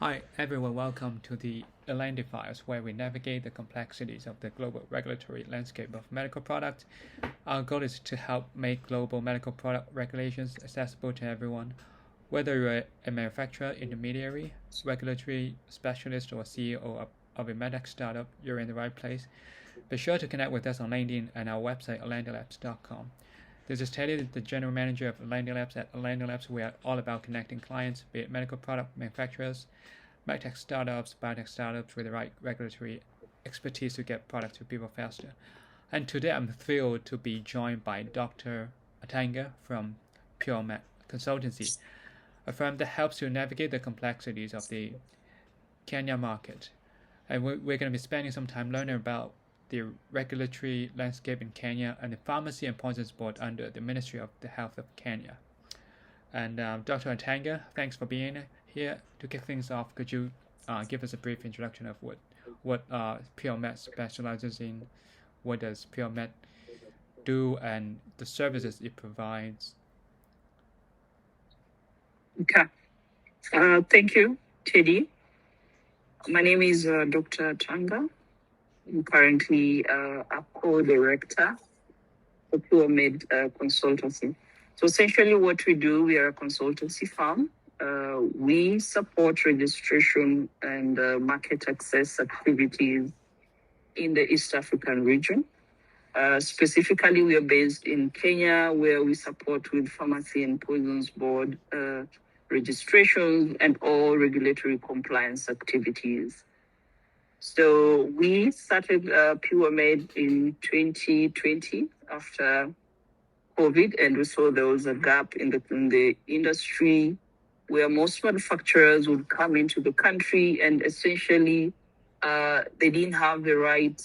Hi everyone, welcome to the Elendi Files, where we navigate the complexities of the global regulatory landscape of medical products. Our goal is to help make global medical product regulations accessible to everyone. Whether you're a manufacturer, intermediary, regulatory specialist, or CEO of a MedTech startup, you're in the right place. Be sure to connect with us on LinkedIn and our website, elendilabs.com. This is Teddy, the General Manager of ElendiLabs. At ElendiLabs, we are all about connecting clients, be it medical product manufacturers, MedTech startups, biotech startups with the right regulatory expertise to get products to people faster. And today I'm thrilled to be joined by Dr. Atanga from PureMed Consultancy, a firm that helps you navigate the complexities of the Kenyan market. And we're going to be spending some time learning about the regulatory landscape in Kenya and the Pharmacy and Poisons Board under the Ministry of the Health of Kenya. And Dr. Atanga, thanks for being here. To kick things off, could you give us a brief introduction of what PureMed specializes in, what does PureMed do, and the services it provides? Okay. Thank you, Teddy. My name is Dr. Atanga. I'm currently a co-director for PureMed Consultancy. So essentially what we do, we are a consultancy firm. We support registration and market access activities in the East African region. Specifically, we are based in Kenya, where we support with Pharmacy and Poisons Board registrations and all regulatory compliance activities. So we started PureMed in 2020 after COVID, and we saw there was a gap in the industry where most manufacturers would come into the country and essentially they didn't have the right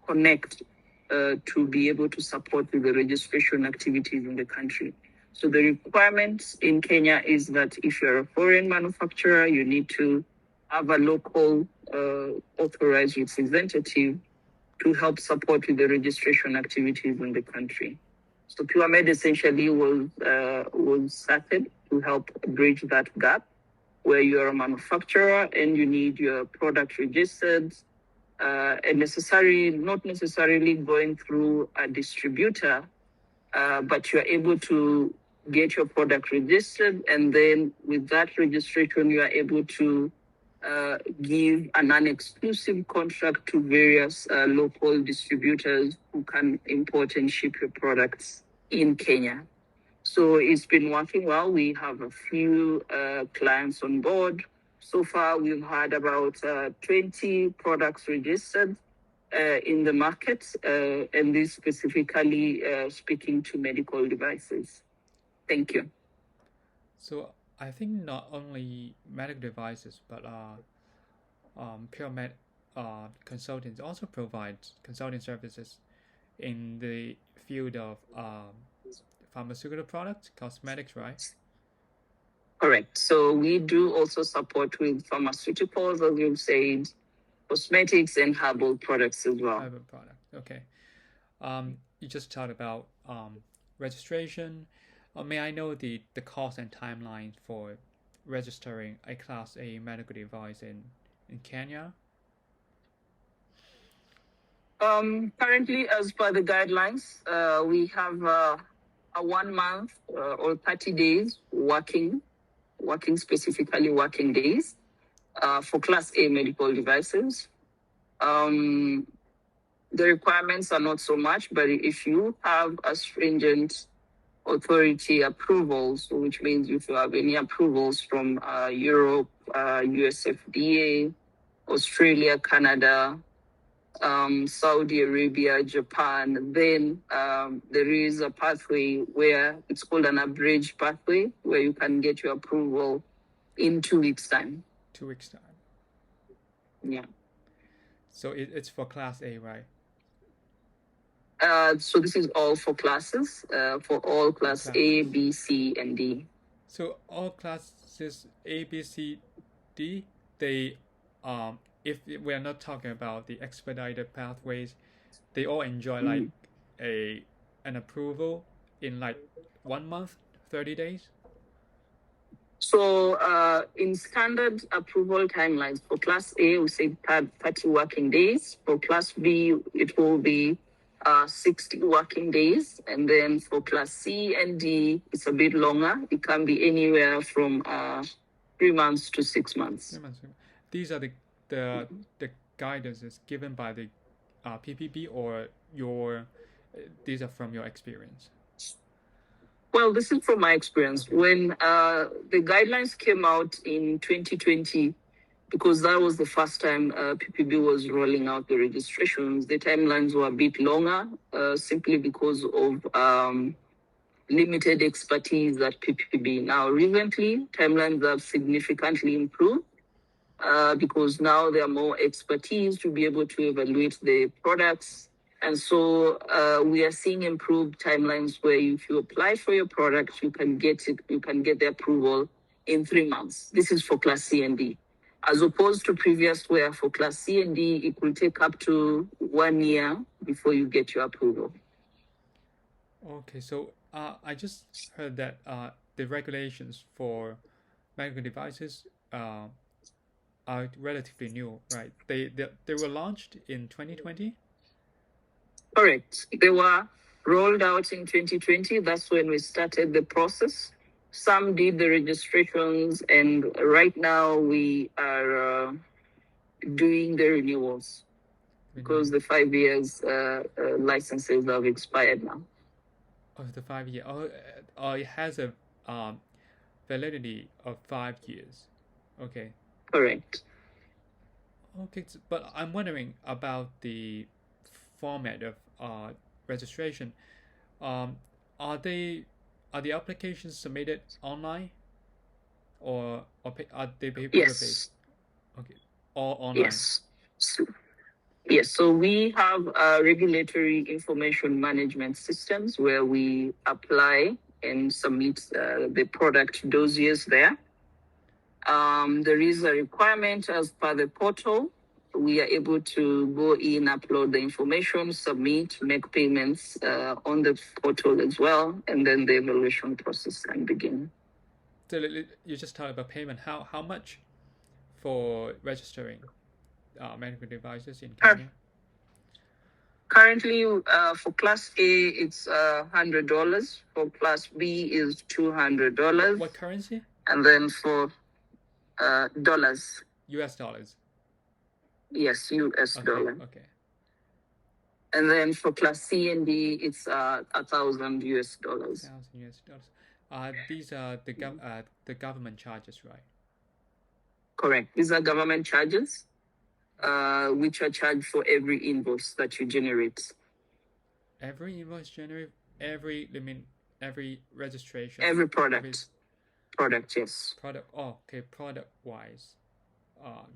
connect to be able to support the registration activities in the country. So the requirement in Kenya is that if you're a foreign manufacturer, you need to have a local authorized representative to help support with the registration activities in the country. So PureMed essentially was started to help bridge that gap, where you're a manufacturer and you need your product registered, and not necessarily going through a distributor, but you're able to get your product registered, and then with that registration, you are able to give an exclusive contract to various local distributors who can import and ship your products in Kenya. So it's been working well. We have a few clients on board. So far, we've had about 20 products registered in the market, and this specifically speaking to medical devices. Thank you. So I think not only medical devices, but PureMed Consultants also provides consulting services in the field of pharmaceutical products, cosmetics, right? Correct. So we do also support with pharmaceuticals, as you've said, cosmetics and herbal products as well. Herbal products, okay. You just talked about registration. May I know the cost and timeline for registering a Class A medical device in Kenya? Currently, as per the guidelines, we have a 1 month or 30 days working days for Class A medical devices. The requirements are not so much, but if you have a stringent authority approvals, which means if you have any approvals from Europe, US FDA, Australia, Canada, Saudi Arabia, Japan, then there is a pathway where it's called an abridged pathway, where you can get your approval in 2 weeks' time. 2 weeks' time. Yeah. So it's for Class A, right? So this is all for classes, for all class A, B, C, and D. So all classes A, B, C, D, they if we are not talking about the expedited pathways, they all enjoy like an approval in like 1 month, 30 days. So in standard approval timelines, for Class A, we say 30 working days. For Class B, it will be 60 working days. And then for Class C and D, it's a bit longer. It can be anywhere from 3 months to 6 months. 3 months. These are the guidances given by the PPB, or these are from your experience? Well, this is from my experience. When the guidelines came out in 2020, because that was the first time PPB was rolling out the registrations, the timelines were a bit longer, simply because of limited expertise at PPB. Now, recently, timelines have significantly improved because now there are more expertise to be able to evaluate the products. And so we are seeing improved timelines where if you apply for your product, you can get the approval in 3 months. This is for Class C and D. As opposed to previous where for Class C and D, it will take up to 1 year before you get your approval. Okay, so I just heard that the regulations for medical devices are relatively new, right? They were launched in 2020? Correct. They were rolled out in 2020. That's when we started the process. Some did the registrations, and right now we are doing the renewals because the 5 years licenses have expired now. Oh, the 5 year. It has a validity of 5 years. Okay. Correct. Okay, but I'm wondering about the format of registration. Are the applications submitted online, or are they paper based? Okay, all online. Yes. So we have regulatory information management systems where we apply and submit the product dossiers there. There is a requirement as per the portal. We are able to go in, upload the information, submit, make payments on the portal as well, and then the evaluation process can begin. So you just talked about payment. How much for registering medical devices in Kenya? Currently, for Class A, it's $100. For Class B is $200. What currency? And then for dollars. US dollars. Yes, US dollar. Okay. And then for Class C and D, it's $1,000 US. $1,000 US. These are the government charges, right? Correct. These are government charges, which are charged for every invoice that you generate. Every invoice generate every registration. Every product. Product, yes. Product. Oh, okay. Product wise,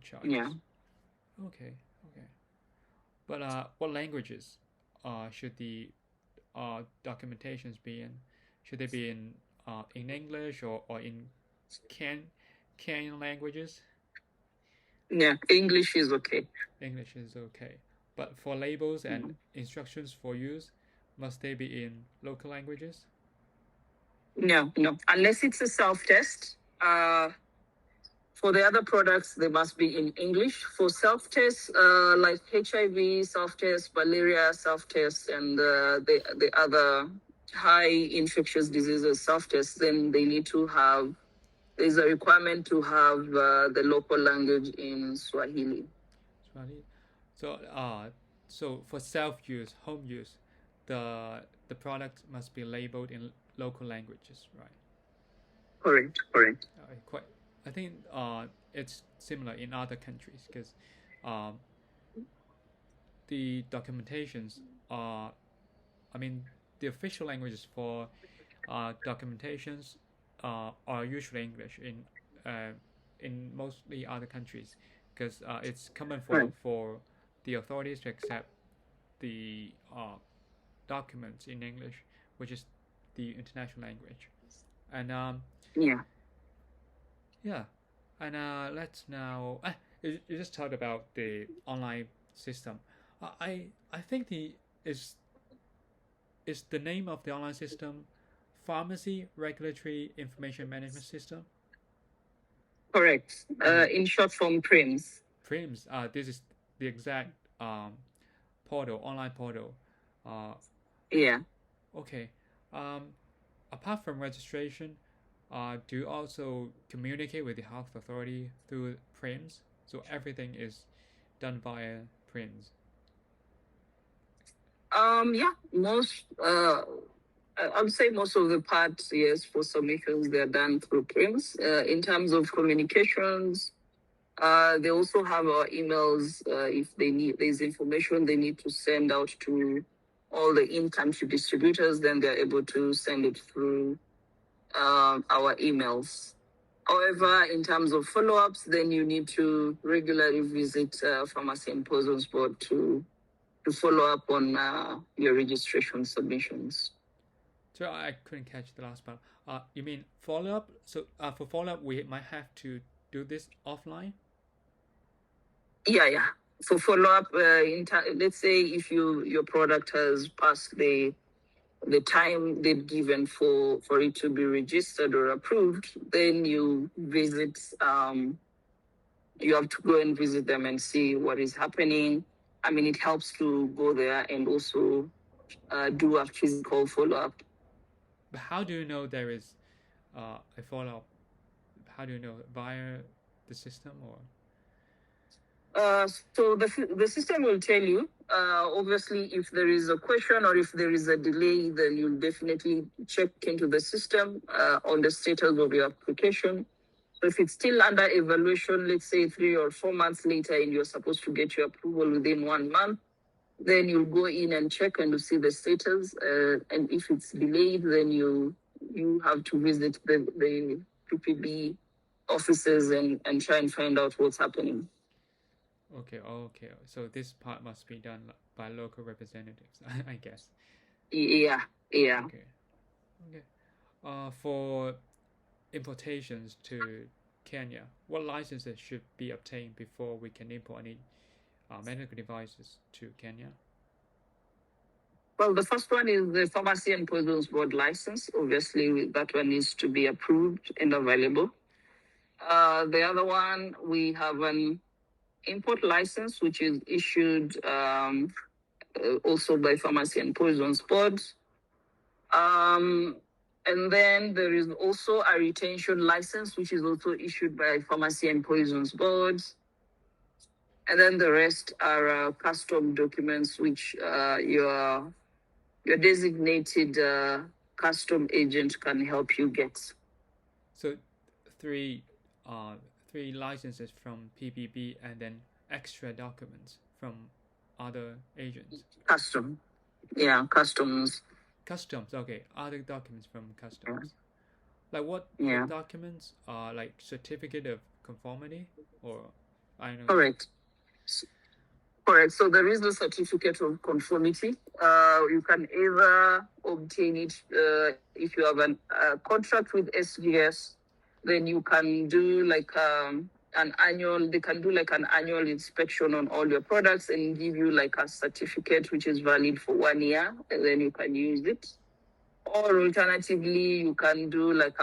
charges. Yeah. Okay. But what languages should the documentations be in? Should they be in English or in Kenyan languages? Yeah, English is okay. English is okay. But for labels and instructions for use, must they be in local languages? No. Unless it's a self-test. For the other products, they must be in English. For self-tests, like HIV self-test, malaria self-test, and the other high infectious diseases self-tests, then they need to have, there's a requirement to have the local language in Swahili. So for self-use, home use, the product must be labeled in local languages, right? Correct. I think it's similar in other countries because the documentations are, the official languages for documentations are usually English in mostly other countries because it's common for the authorities to accept the documents in English, which is the international language. And and let's now you just talked about the online system. I think is the name of the online system Pharmacy Regulatory Information Management System? Correct. In short form, PRIMS. PRIMS. This is the exact portal, online portal. Yeah. Okay. Apart from registration, do you also communicate with the health authority through PRIMS? So everything is done via PRIMS. Yeah. I would say most of the parts, yes, for submissions, they're done through PRIMS. In terms of communications, they also have our emails. If they need, there's information they need to send out to all the in-country distributors, then they're able to send it through our emails. However, in terms of follow-ups, then you need to regularly visit Pharmacy and Poisons Board to follow up on your registration submissions. So I couldn't catch the last part. You mean follow-up? So for follow-up, we might have to do this offline? Yeah. For follow-up, let's say if your product has passed the time they've given for it to be registered or approved, then you visit, you have to go and visit them and see what is happening. I mean, it helps to go there and also do a physical follow-up. But how do you know there is a follow-up? How do you know? Via the system or? So the system will tell you. Obviously, if there is a question or if there is a delay, then you'll definitely check into the system on the status of your application. So if it's still under evaluation, let's say 3 or 4 months later, and you're supposed to get your approval within 1 month, then you'll go in and check and you see the status. And if it's delayed, then you have to visit the PPB offices and try and find out what's happening. Okay. So this part must be done by local representatives, I guess. Yeah. Okay. For importations to Kenya, what licenses should be obtained before we can import any medical devices to Kenya? Well, the first one is the Pharmacy and Poisons Board license. Obviously, that one needs to be approved and available. The other one, we have an import license, which is issued also by Pharmacy and Poisons Board. And then there is also a retention license, which is also issued by Pharmacy and Poisons Board. And then the rest are custom documents, which your designated custom agent can help you get. So three licenses from PPB and then extra documents from other agents. Customs. Customs, okay. Other documents from customs. Like what documents are like certificate of conformity or I don't know. Correct. So there is a certificate of conformity. You can either obtain it if you have a contract with SGS, then you can do like an annual inspection on all your products and give you like a certificate which is valid for 1 year, and then you can use it. Or alternatively, you can do like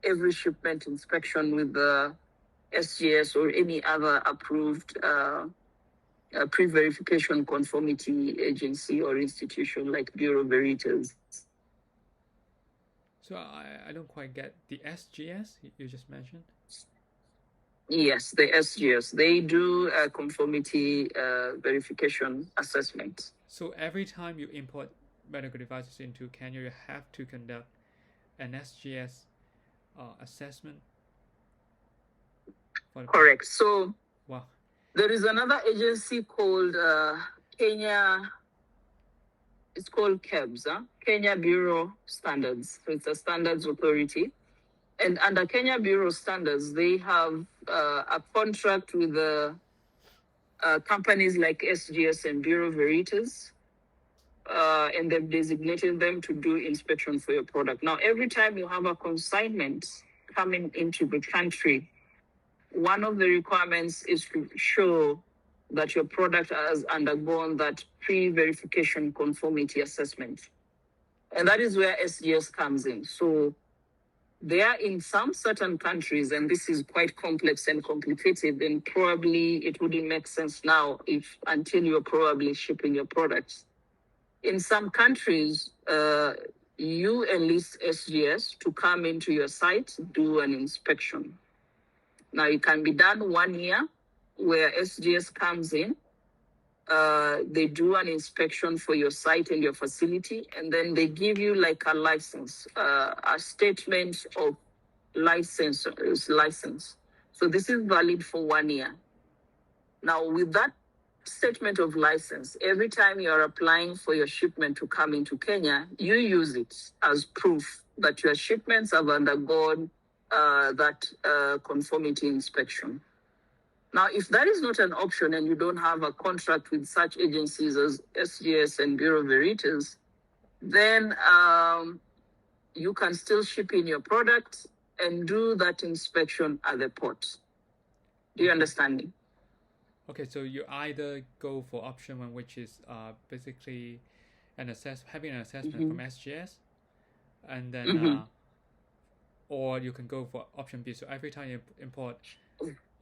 every shipment inspection with the SGS or any other approved pre-verification conformity agency or institution like Bureau Veritas. So I don't quite get the SGS you just mentioned. Yes, the SGS. They do a conformity verification assessment. So every time you import medical devices into Kenya, you have to conduct an SGS assessment? Correct. So wow. There is another agency called Kenya. It's called KEBS, Kenya Bureau Standards. So it's a standards authority. And under Kenya Bureau Standards, they have a contract with companies like SGS and Bureau Veritas. And they've designated them to do inspection for your product. Now, every time you have a consignment coming into the country, one of the requirements is to show that your product has undergone that pre-verification conformity assessment. And that is where SGS comes in. So There in some certain countries, and this is quite complex and complicated, and probably it wouldn't make sense now until you're probably shipping your products. In some countries, you enlist SGS to come into your site, do an inspection. Now, it can be done 1 year, where SGS comes in, they do an inspection for your site and your facility, and then they give you like a license, a statement of license. So this is valid for 1 year. Now, with that statement of license, every time you're applying for your shipment to come into Kenya, you use it as proof that your shipments have undergone that conformity inspection. Now, if that is not an option and you don't have a contract with such agencies as SGS and Bureau Veritas, then you can still ship in your product and do that inspection at the port. Do you understand me? Okay, so you either go for option one, which is basically having an assessment from SGS, and then or you can go for option B. So every time you import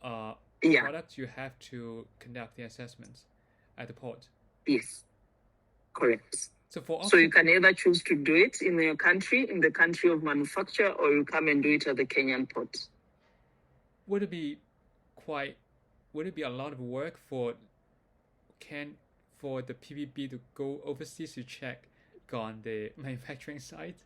products, you have to conduct the assessments at the port. Yes, correct. So you can either choose to do it in your country, in the country of manufacture, or you come and do it at the Kenyan port. Would it be a lot of work for the PPB to go overseas to check on the manufacturing site?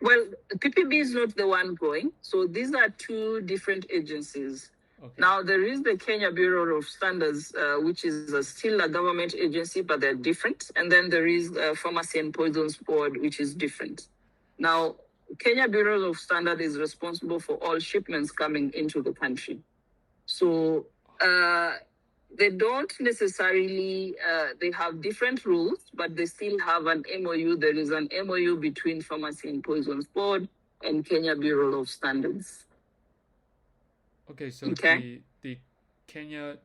Well, PPB is not the one going. So these are two different agencies. Okay. Now, there is the Kenya Bureau of Standards, which is still a government agency, but they're different. And then there is the Pharmacy and Poisons Board, which is different. Now, Kenya Bureau of Standards is responsible for all shipments coming into the country. So they don't necessarily, they have different rules, but they still have an MOU. There is an MOU between Pharmacy and Poisons Board and Kenya Bureau of Standards. Okay, so the Kenya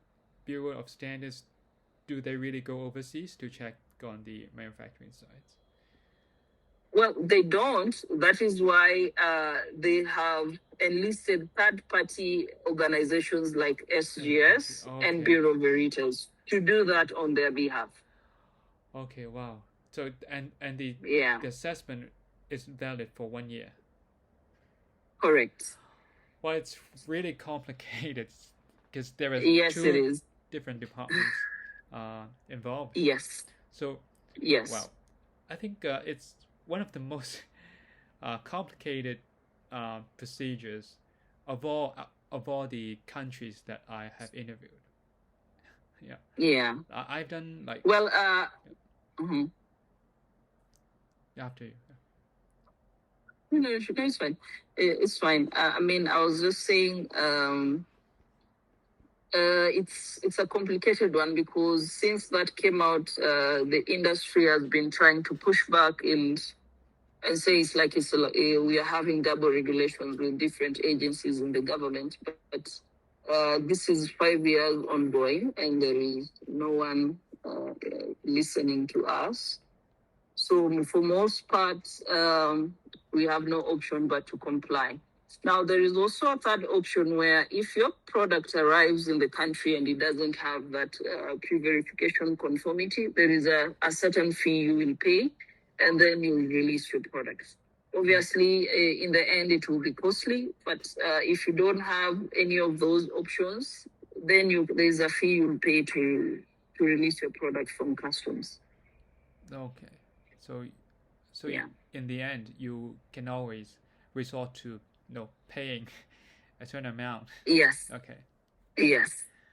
Bureau of Standards, do they really go overseas to check on the manufacturing sites? Well, they don't. That is why they have enlisted third-party organizations like SGS and Bureau Veritas to do that on their behalf. Okay, wow. So and the assessment is valid for 1 year. Correct. Well, it's really complicated because there are two different departments involved. Yes. So well, I think it's one of the most complicated procedures of all the countries that I have interviewed. I've done like after you. No, it's fine. It's fine. I mean, I was just saying it's a complicated one because since that came out, the industry has been trying to push back and say it's like we are having double regulations with different agencies in the government. But this is 5 years ongoing, and there is no one listening to us. So for most parts, we have no option but to comply. Now, there is also a third option where if your product arrives in the country and it doesn't have that pre-verification conformity, there is a certain fee you will pay, and then you will release your products. Obviously, in the end, it will be costly, but if you don't have any of those options, then there's a fee you'll pay to release your product from customs. Okay. So in the end, you can always resort to paying a certain amount. Yes. Okay. Yes.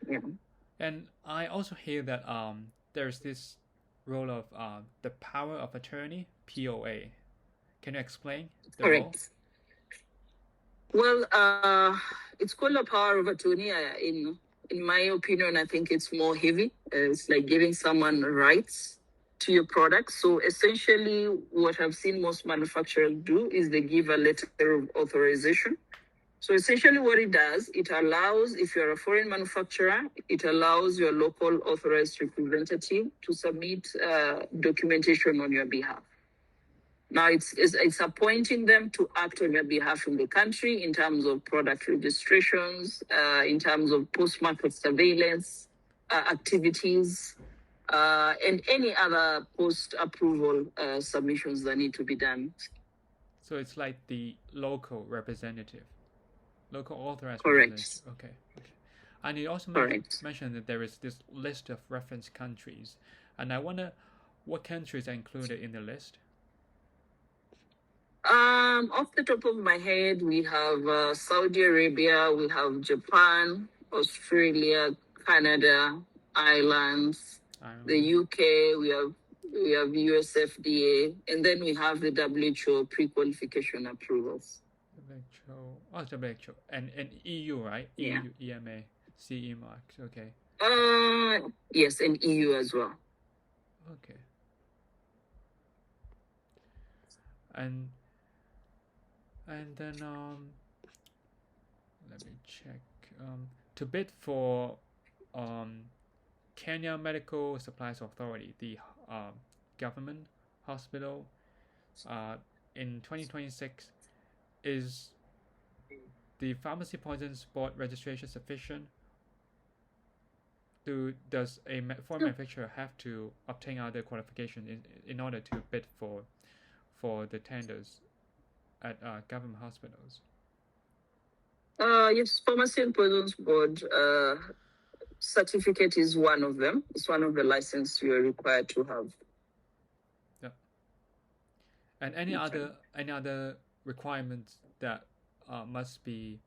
Yeah. And I also hear that there's this role of the power of attorney, POA. Can you explain the role? Well, it's called a power of attorney. In my opinion, I think it's more heavy. It's like giving someone rights to your product. So essentially, what I've seen most manufacturers do is they give a letter of authorization. So essentially what it does, it allows, if you're a foreign manufacturer, it allows your local authorized representative to submit documentation on your behalf. Now it's appointing them to act on your behalf in the country in terms of product registrations, in terms of post-market surveillance activities, and any other post-approval submissions that need to be done. So it's like the local representative, local authorized Correct. representative. Okay. And you also mentioned that there is this list of reference countries, and I wonder what countries are included in the list. Off the top of my head, we have Saudi Arabia, we have Japan, Australia, Canada, Ireland, the UK, we have US FDA, and then we have the WHO pre-qualification approvals. WHO, and EU, right? Yeah. EU, EMA, CE marks. Okay. Yes, and EU as well. Okay. And then let me check. To bid for Kenyan Medical Supplies Authority, the government hospital, in 2026, is the Pharmacy Poisons Board registration sufficient? Does a foreign manufacturer have to obtain other qualification in order to bid for the tenders at government hospitals? Yes, Pharmacy and Poisons Board certificate is one of them. It's one of the licenses you are required to have. Yeah. And any other requirements that must be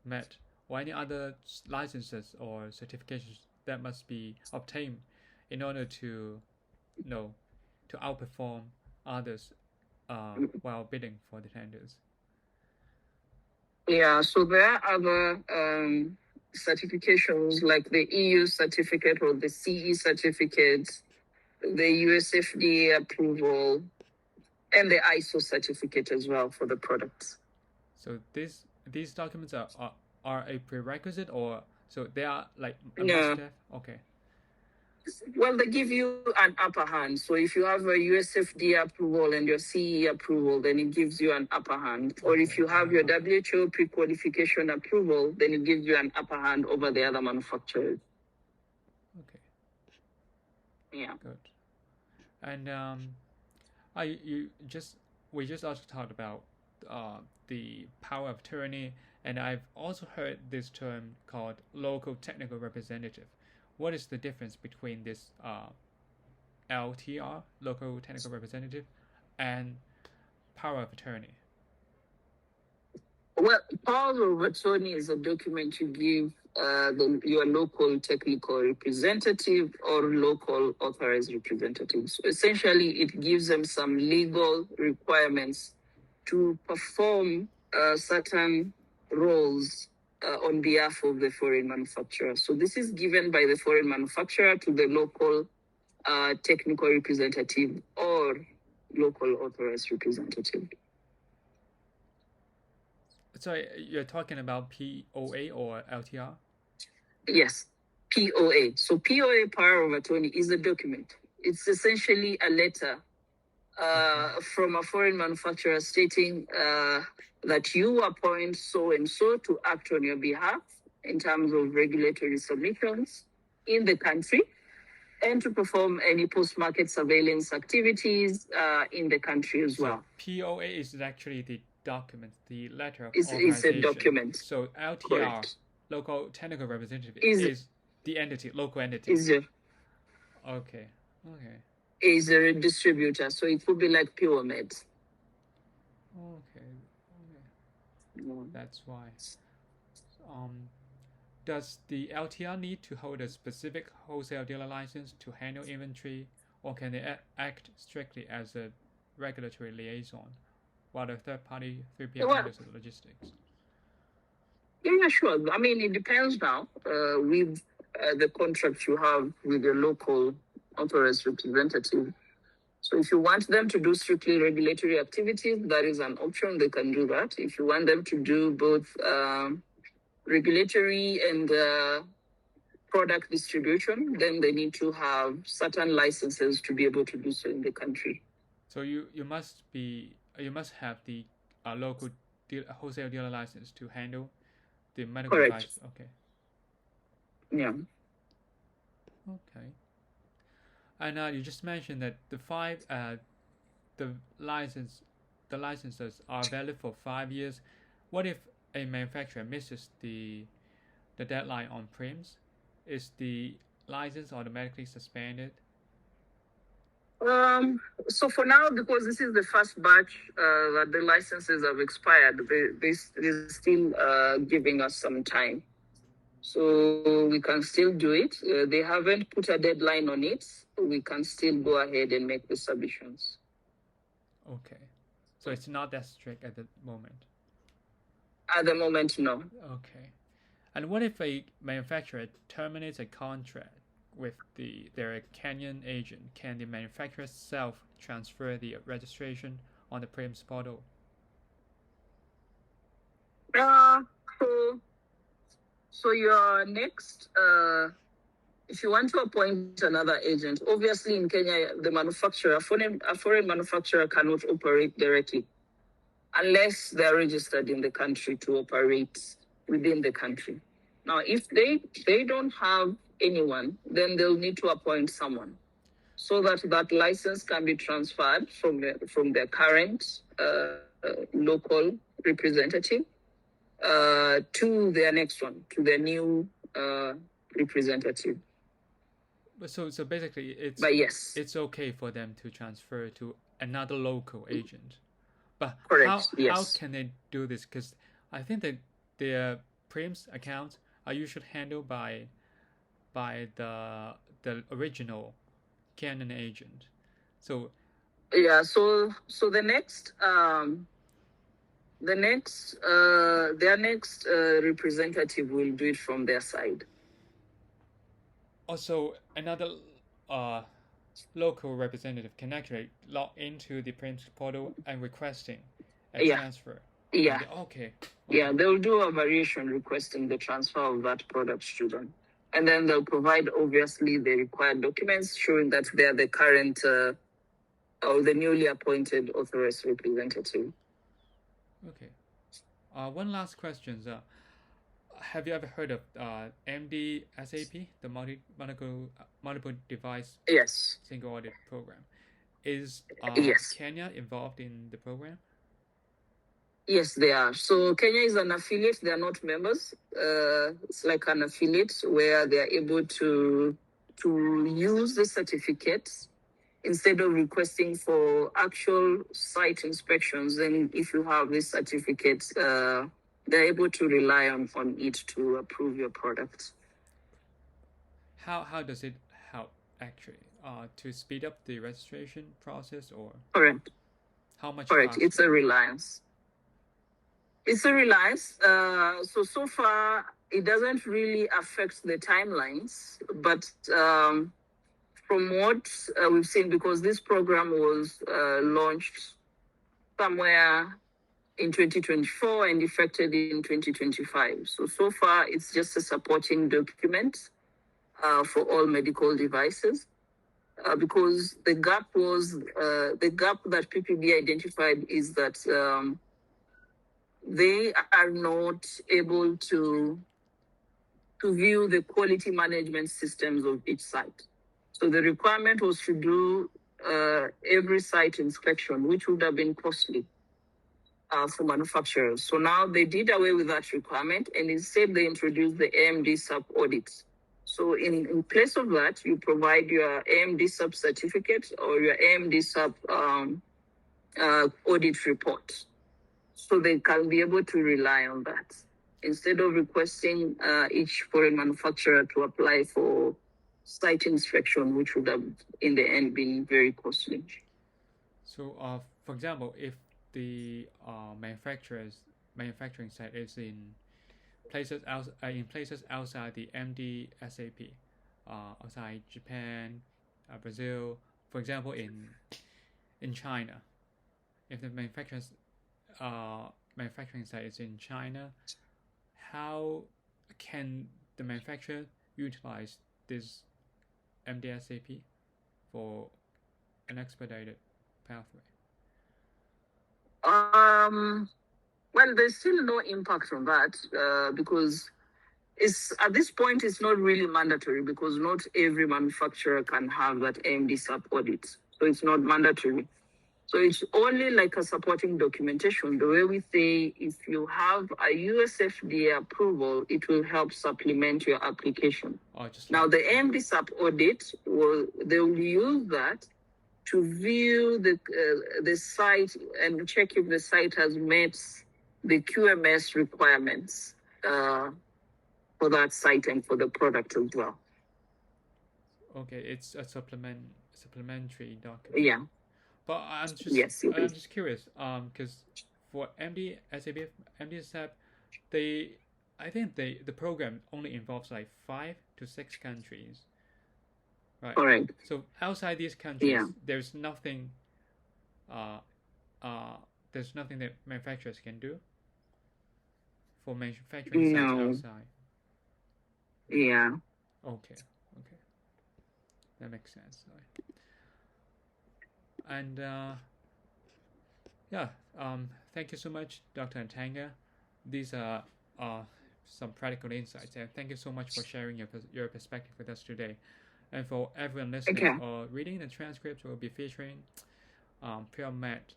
met, or any other licenses or certifications that must be obtained in order to outperform others while bidding for the tenders? Yeah, so there are other certifications like the EU certificate or the CE certificate, the US FDA approval, and the ISO certificate as well for the products. So these documents are a prerequisite, or so they are like a No. must-have? Okay. Well, they give you an upper hand. So if you have a US FDA approval and your CE approval, then it gives you an upper hand. Or if you have your WHO pre-qualification approval, then it gives you an upper hand over the other manufacturers. Okay. Yeah. Good. And we just also talked about the power of attorney, and I've also heard this term called local technical representative. What is the difference between this LTR, local technical representative, and power of attorney? Well, power of attorney is a document you give your local technical representative or local authorized representative. So essentially, it gives them some legal requirements to perform certain roles on behalf of the foreign manufacturer. So this is given by the foreign manufacturer to the local technical representative or local authorized representative. Sorry, you're talking about POA or LTR? Yes, POA. So POA, power of attorney, is a document. It's essentially a letter from a foreign manufacturer stating that you appoint so-and-so to act on your behalf in terms of regulatory submissions in the country and to perform any post-market surveillance activities in the country as well. POA is actually the document, the letter of authorization. It's a document. So LTR, correct. Local technical representative, is the entity, local entity. Okay. Is a distributor, so it would be like PureMed. Okay. That's why. Does the LTR need to hold a specific wholesale dealer license to handle inventory, or can they act strictly as a regulatory liaison, while the third-party 3PL handles the logistics? Yeah, sure. I mean, it depends now with the contract you have with your local authorized representative. So if you want them to do strictly regulatory activities, that is an option. They can do that. If you want them to do both regulatory and product distribution, then they need to have certain licenses to be able to do so in the country. So you must have the local wholesale dealer license to handle the medical Correct. device. Okay. Yeah. Okay. And you just mentioned that the license the licenses are valid for 5 years. What if a manufacturer misses the deadline on PRIMS? Is the license automatically suspended? Um, so for now, because this is the first batch that the licenses have expired, they still giving us some time. So we can still do it. They haven't put a deadline on it. We can still go ahead and make the submissions. Okay. So it's not that strict at the moment. At the moment, no. Okay. And what if a manufacturer terminates a contract with their Kenyan agent? Can the manufacturer self transfer the registration on the PRIMS portal? Uh, so, so your next, if you want to appoint another agent, obviously in Kenya, the manufacturer, a foreign manufacturer cannot operate directly unless they're registered in the country to operate within the country. Now, if they don't have anyone, then they'll need to appoint someone so that that license can be transferred from their current local representative to their next one, to their new representative. So basically, But yes, it's okay for them to transfer to another local agent. But correct. how Yes. can they do this? Because I think that their PRIMS accounts are usually handled by the original Kenyan agent. So Yeah. So the next their next representative will do it from their side. also another uh, local representative can actually log into the PRIMS portal and requesting a Yeah. transfer. Yeah. Okay. Yeah, they'll do a variation requesting the transfer of that product to them. And then they'll provide, obviously, the required documents showing that they're the current or the newly appointed authorized representative. Okay. One last question. Have you ever heard of MDSAP, the multiple device Yes. single audit program? Is Yes. Kenya involved in the program? Yes, they are. So Kenya is an affiliate. They are not members. It's like an affiliate where they are able to use the certificates instead of requesting for actual site inspections. Then, if you have this certificate, they're able to rely on it to approve your product. How does it help actually? To speed up the registration process, or Correct. how much Correct. faster? It's a reliance. It's a reliance. So far, it doesn't really affect the timelines, but from what we've seen, because this program was launched somewhere in 2024 and effected in 2025. So far, it's just a supporting document for all medical devices. Because the gap that PPB identified is that they are not able to view the quality management systems of each site. So the requirement was to do every site inspection, which would have been costly for manufacturers. So now they did away with that requirement, and instead they introduced the AMD sub audits. So in place of that, you provide your AMD sub certificate or your AMD sub audit report. So they can be able to rely on that instead of requesting each foreign manufacturer to apply for site inspection, which would have in the end been very costly. So, for example, if the manufacturing site is in places outside the MDSAP, outside Japan, Brazil, for example, in China, if the manufacturing site is in China, how can the manufacturer utilize this MDSAP for an expedited pathway? Well, there's still no impact on that because it's at this point it's not really mandatory because not every manufacturer can have that AMD sub audit, so it's not mandatory. So it's only like a supporting documentation. The way we say, if you have a US FDA approval, it will help supplement your application. Now, the AMD sub audit, they will use that to view the site and check if the site has met the QMS requirements for that site and for the product as well. Okay, it's a supplementary document. Yeah. But I'm just curious, because for MD SAB, MD SAP, I think the program only involves like 5 to 6 countries, right? Correct. So outside these countries, there's nothing that manufacturers can do for manufacturing sites outside. Yeah. Okay. That makes sense. And thank you so much, Dr. Atanga. These are some practical insights, and thank you so much for sharing your perspective with us today. And for everyone listening or reading the transcripts, we'll be featuring PureMed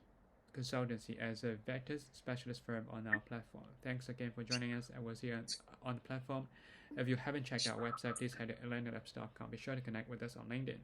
Consultancy as a vectors specialist firm on our platform. Thanks again for joining us, and we'll see you on the platform. If you haven't checked out our website, please head to ElendiLabs.com. Be sure to connect with us on LinkedIn.